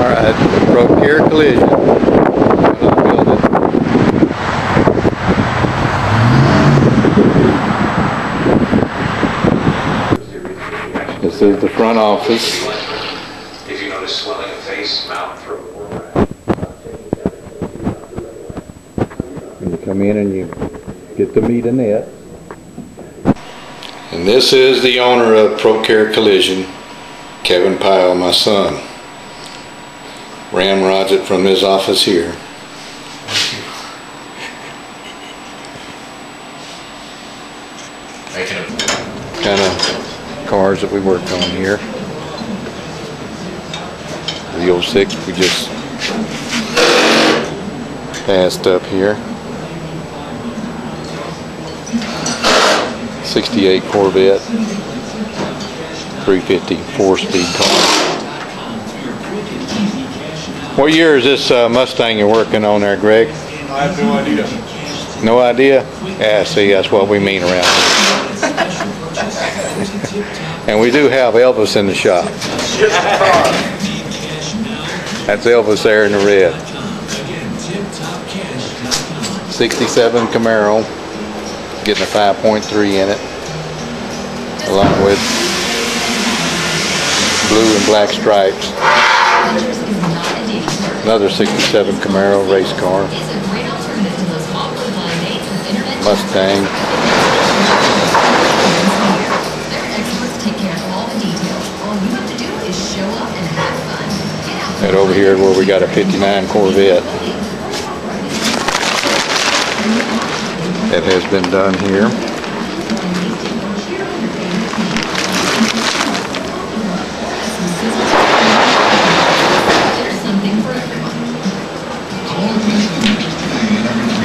Alright, Procure Collision. This is the front office. If you notice swelling of face, mouth, throat, or When you come in and you get to meet Annette. And this is the owner of Procure Collision, Kevin Pyle, my son. Ramrods it from his office here. Kind of cars that we worked on here. The 06 we just passed up here. 68 Corvette, 350 4-speed car. What year is this Mustang you're working on there, Greg? I have no idea. No idea? Yeah, see, that's what we mean around here. And we do have Elvis in the shop. That's Elvis there in the red. 67 Camaro, getting a 5.3 in it, along with blue and black stripes. Another 67 Camaro race car. Mustang. Right over here where we got a 59 Corvette. That has been done here.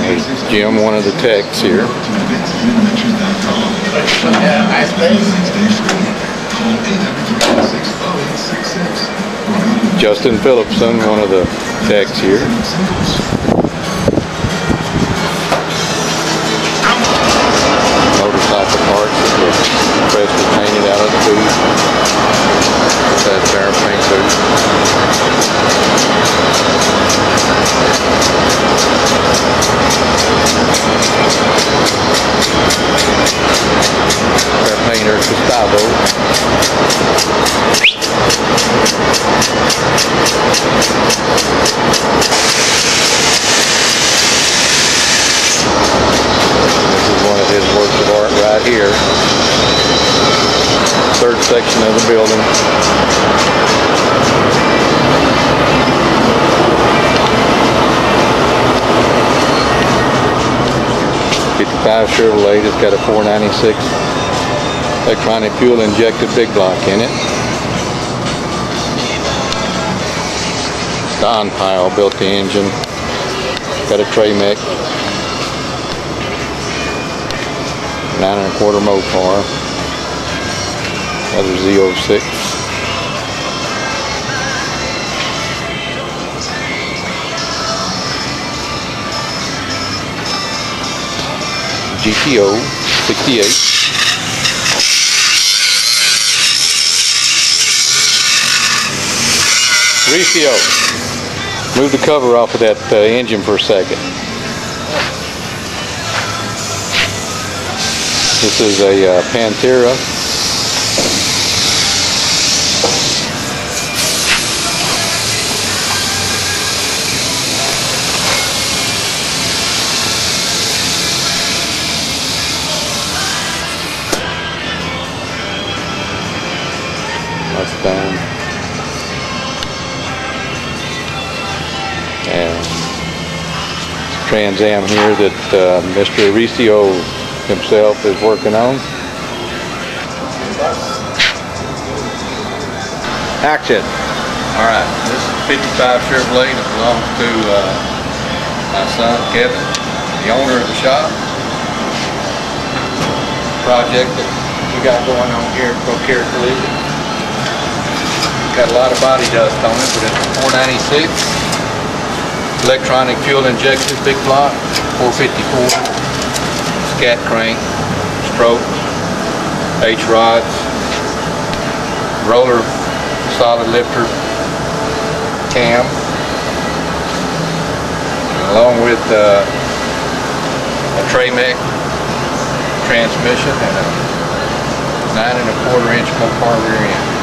There's Jim, one of the techs here. Justin Phillipson, one of the techs here. Motorcycle parts that were freshly painted out of the booth. That's our paint booth. Our painter, Gustavo. This is one of his works of art right here. Third section of the building. '55 Chevrolet. It's got a 496 electronic fuel injected big block in it. Don Pyle built the engine. Got a Tremec 9 1/4 Mopar. Another Z06. GTO 68. Riccio, move the cover off of that engine for a second. This is a Pantera. Mustang. And Trans Am here that Mr. Riccio himself is working on. Action. Alright, this is a 55 Chevrolet that belongs to my son Kevin, the owner of the shop. Project that we got going on here at Procure Collision. Got a lot of body dust on it, but it's a 496 electronic fuel injected big block, 454. Cat crank, stroke, H-rods, roller solid lifter, cam, along with a Tramec transmission and a 9 1/4 inch Mopar rear end.